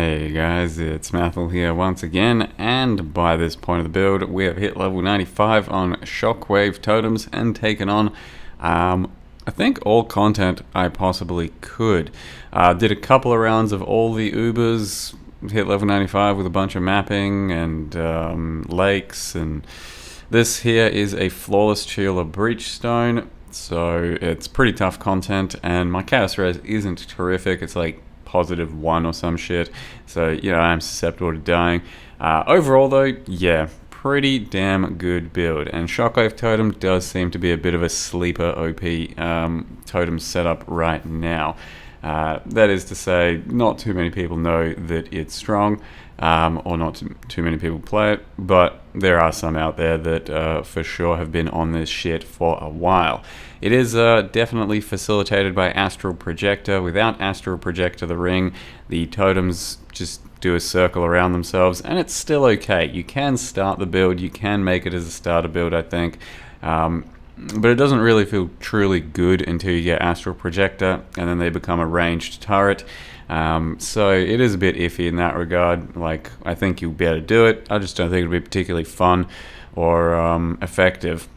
Hey guys, it's Mathel here once again, and by this point of the build, we have hit level 95 on Shockwave Totems and taken on, I think, all content I possibly could. Did a couple of rounds of all the Ubers, hit level 95 with a bunch of mapping and lakes, and this here is a Flawless Chila Breachstone, so it's pretty tough content, and my Chaos Res isn't terrific. It's like +1 or some shit, so I'm susceptible to dying. Overall though, yeah, pretty damn good build, and Shockwave Totem does seem to be a bit of a sleeper OP totem setup right now. That is to say, not too many people know that it's strong, or not too many people play it, but there are some out there that for sure have been on this shit for a while. It is definitely facilitated by Astral Projector. Without Astral Projector the ring, the totems just do a circle around themselves, and it's still okay. You can start the build, you can make it as a starter build, I think. But it doesn't really feel truly good until you get Astral Projector, and then they become a ranged turret. So it is a bit iffy in that regard. Like, I think you'll be able to do it. I just don't think it'll be particularly fun or effective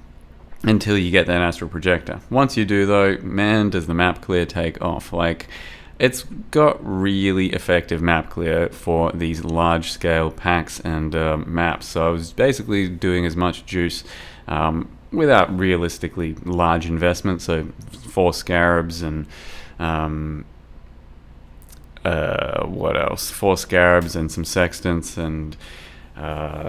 until you get that Astral Projector. Once you do though, man, does the map clear take off. Like, it's got really effective map clear for these large scale packs and maps. So I was basically doing as much juice without realistically large investment. So 4 scarabs and what else? 4 scarabs and some sextants, and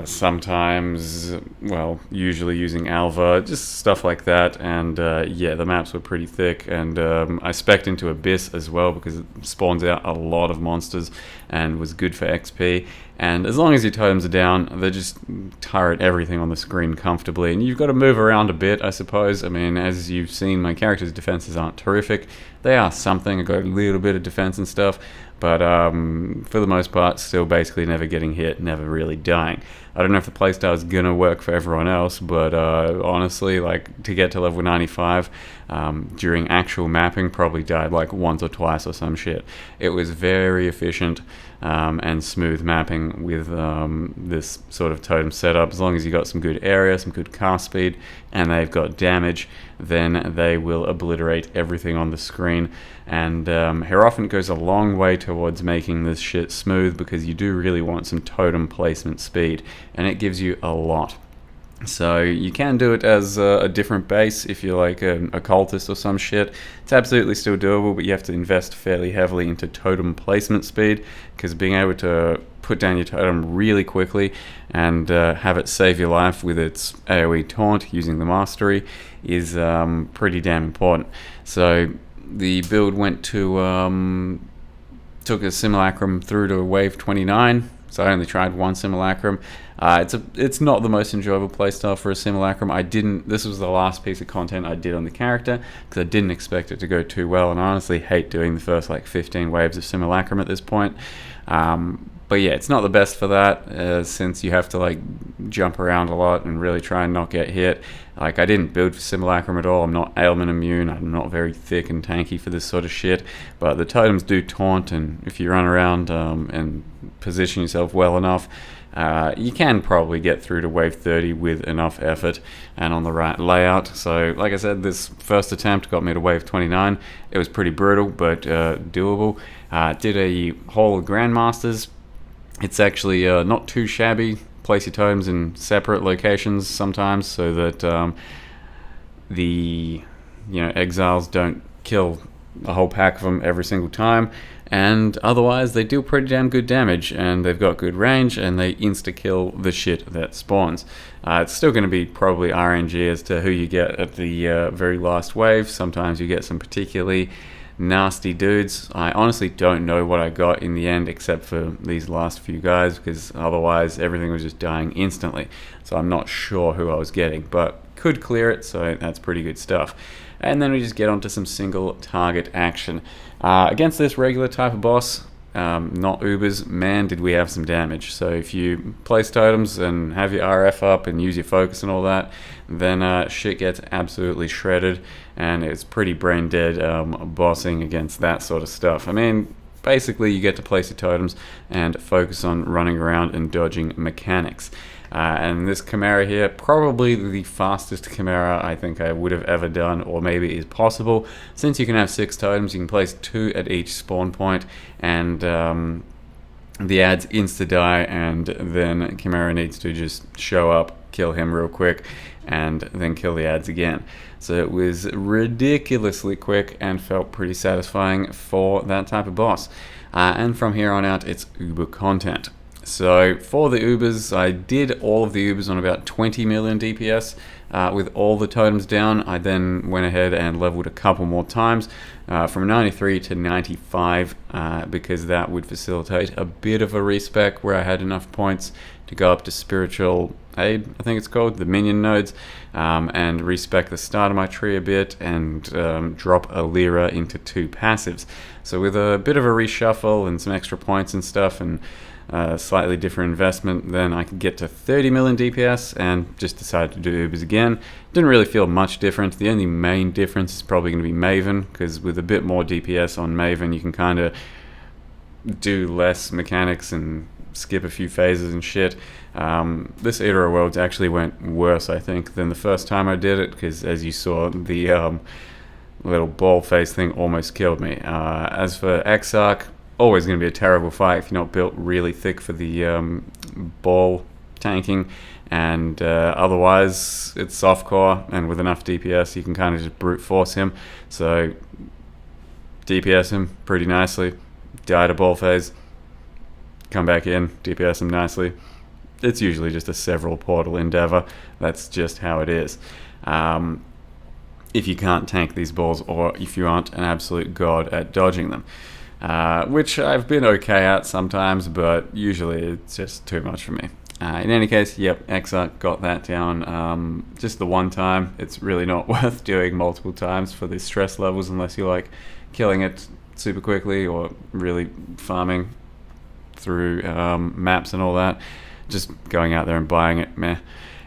sometimes, well, usually using Alva, just stuff like that. And yeah, the maps were pretty thick, and I spec'd into Abyss as well because it spawns out a lot of monsters and was good for XP. And as long as your totems are down, they just turret everything on the screen comfortably, and you've got to move around a bit, I suppose. I mean, as you've seen, my character's defenses aren't terrific. They are something. I got a little bit of defense and stuff, but for the most part, still basically never getting hit, never really dying. I don't know if the playstyle is gonna work for everyone else, but honestly, like, to get to level 95 during actual mapping, probably died like once or twice or some shit. It was very efficient and smooth mapping with this sort of totem setup. As long as you got some good area, some good cast speed, and they've got damage, then they will obliterate everything on the screen. And Hierophant goes a long way towards making this shit smooth, because you do really want some totem placement speed, and it gives you a lot. So you can do it as a different base if you're like a cultist or some shit. It's absolutely still doable, but you have to invest fairly heavily into totem placement speed, because being able to put down your totem really quickly and have it save your life with its AoE taunt using the mastery is pretty damn important. So the build went to took a Simulacrum through to wave 29. So I only tried one Simulacrum. It's not the most enjoyable playstyle for a Simulacrum. This was the last piece of content I did on the character, because I didn't expect it to go too well, and I honestly hate doing the first like 15 waves of Simulacrum at this point. But yeah, it's not the best for that, since you have to like jump around a lot and really try and not get hit. Like, I didn't build for Simulacrum at all. I'm not ailment immune. I'm not very thick and tanky for this sort of shit. But the totems do taunt, and if you run around and position yourself well enough, you can probably get through to wave 30 with enough effort and on the right layout. So like I said, this first attempt got me to wave 29. It was pretty brutal, but doable. Did a whole Grandmasters. It's actually not too shabby. Place your totems in separate locations sometimes, so that the exiles don't kill a whole pack of them every single time, and otherwise they deal pretty damn good damage, and they've got good range, and they insta-kill the shit that spawns. It's still going to be probably RNG as to who you get at the very last wave. Sometimes you get some particularly nasty dudes. I honestly don't know what I got in the end, except for these last few guys, because otherwise everything was just dying instantly. So I'm not sure who I was getting, but could clear it, so that's pretty good stuff. And then we just get onto some single target action. Against this regular type of boss, not Ubers, man, did we have some damage. So if you place totems and have your RF up and use your focus and all that, then shit gets absolutely shredded, and it's pretty brain dead bossing against that sort of stuff. I mean, basically you get to place your totems and focus on running around and dodging mechanics. And this Chimera here, probably the fastest Chimera I think I would have ever done, or maybe is possible. Since you can have 6 totems, you can place 2 at each spawn point, and the ads insta-die, and then Chimera needs to just show up, kill him real quick, and then kill the ads again. So it was ridiculously quick and felt pretty satisfying for that type of boss. And from here on out, it's Uber content. So for the Ubers, I did all of the Ubers on about 20 million DPS with all the totems down. I then went ahead and leveled a couple more times from 93 to 95 because that would facilitate a bit of a respec where I had enough points to go up to Spiritual Aid, I think it's called, the minion nodes, and respec the start of my tree a bit and drop a Lyra into 2 passives. So with a bit of a reshuffle and some extra points and stuff and slightly different investment, then I could get to 30 million DPS and just decided to do Ubers again. Didn't really feel much different. The only main difference is probably going to be Maven, because with a bit more DPS on Maven you can kind of do less mechanics and skip a few phases and shit. This Eater of Worlds actually went worse, I think, than the first time I did it, because as you saw, the little ball phase thing almost killed me. As for Exarch, always going to be a terrible fight if you're not built really thick for the ball tanking, and otherwise it's softcore, and with enough DPS you can kind of just brute force him. So DPS him pretty nicely, die to ball phase, come back in, DPS him nicely. It's usually just a several portal endeavor. That's just how it is. If you can't tank these balls, or if you aren't an absolute god at dodging them. Which I've been okay at sometimes, but usually it's just too much for me. In any case, yep, Exarch got that down just the one time. It's really not worth doing multiple times for the stress levels unless you like killing it super quickly or really farming through maps and all that. Just going out there and buying it, meh.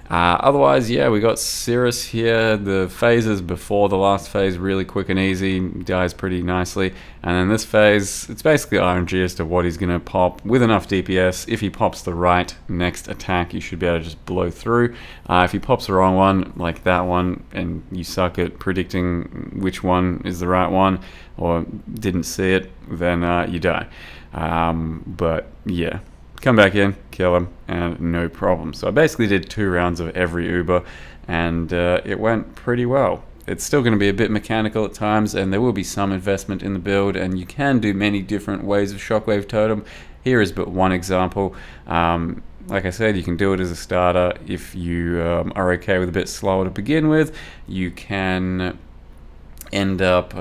Otherwise, yeah, we got Cirrus here. The phases before the last phase, really quick and easy, dies pretty nicely. And then this phase, it's basically RNG as to what he's going to pop with enough DPS. If he pops the right next attack, you should be able to just blow through. If he pops the wrong one, like that one, and you suck at predicting which one is the right one, or didn't see it, then you die. But yeah. Come back in, kill him, and no problem. So I basically did 2 rounds of every Uber, and it went pretty well. It's still going to be a bit mechanical at times, and there will be some investment in the build, and you can do many different ways of Shockwave Totem. Here is but one example. Like I said, you can do it as a starter. If you are okay with a bit slower to begin with, you can end up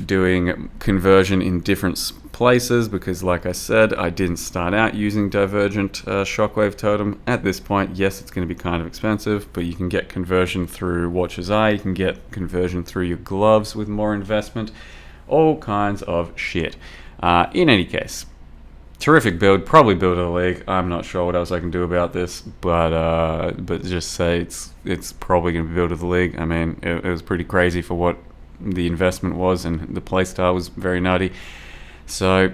doing conversion in different places, because like I said, I didn't start out using Divergent Shockwave Totem. At this point, yes, it's going to be kind of expensive, but you can get conversion through Watcher's Eye, you can get conversion through your gloves with more investment, all kinds of shit. In any case, terrific build, probably build of the league. I'm not sure what else I can do about this, but just say it's probably going to be build of the league. I mean, it was pretty crazy for what the investment was, and the playstyle was very nutty. So,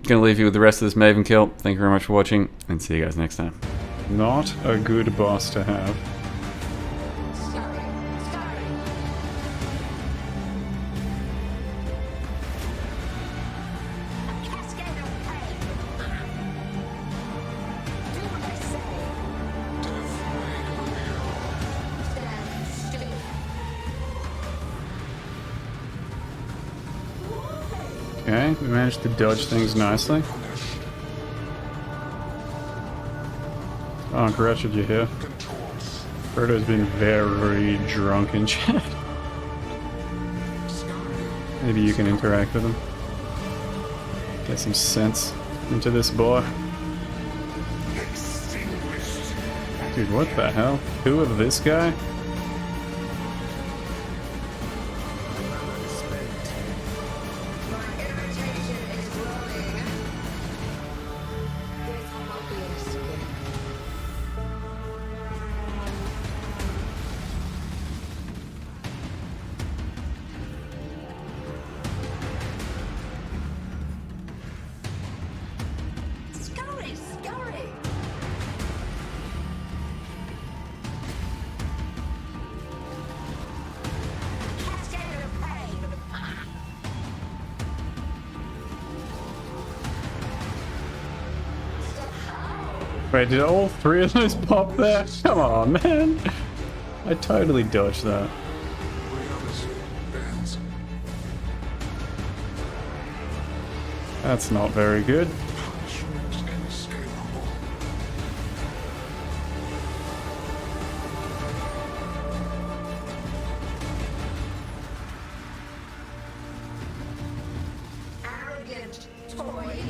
going to leave you with the rest of this Maven kill. Thank you very much for watching, and see you guys next time. Not a good boss to have. Okay, we managed to dodge things nicely. Oh, Gretch, did you hear? Frodo's been very drunk in chat. Maybe you can interact with him. Get some sense into this boy. Dude, what the hell? Who of this guy? Wait, did all three of those pop there? Come on, man. I totally dodged that. That's not very good. Arrogant toy.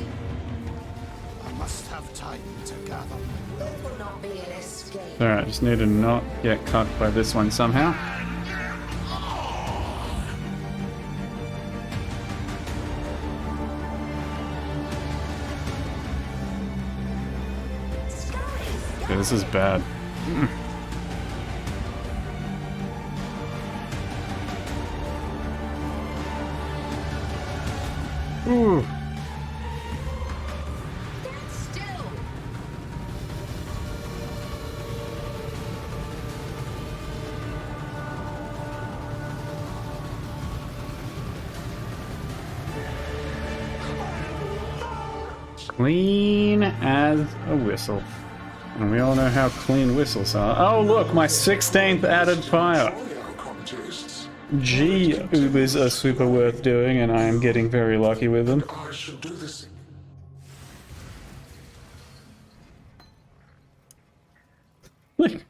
I must have time to gather. It will not be an escape. Alright, just need to not get cut by this one somehow. Okay, this is bad. Ooh. Stand still. Clean as a whistle. And we all know how clean whistles are. Oh look, my 16th added fire! Gee, Ubers are super worth doing, and I am getting very lucky with them. I should do this. Like,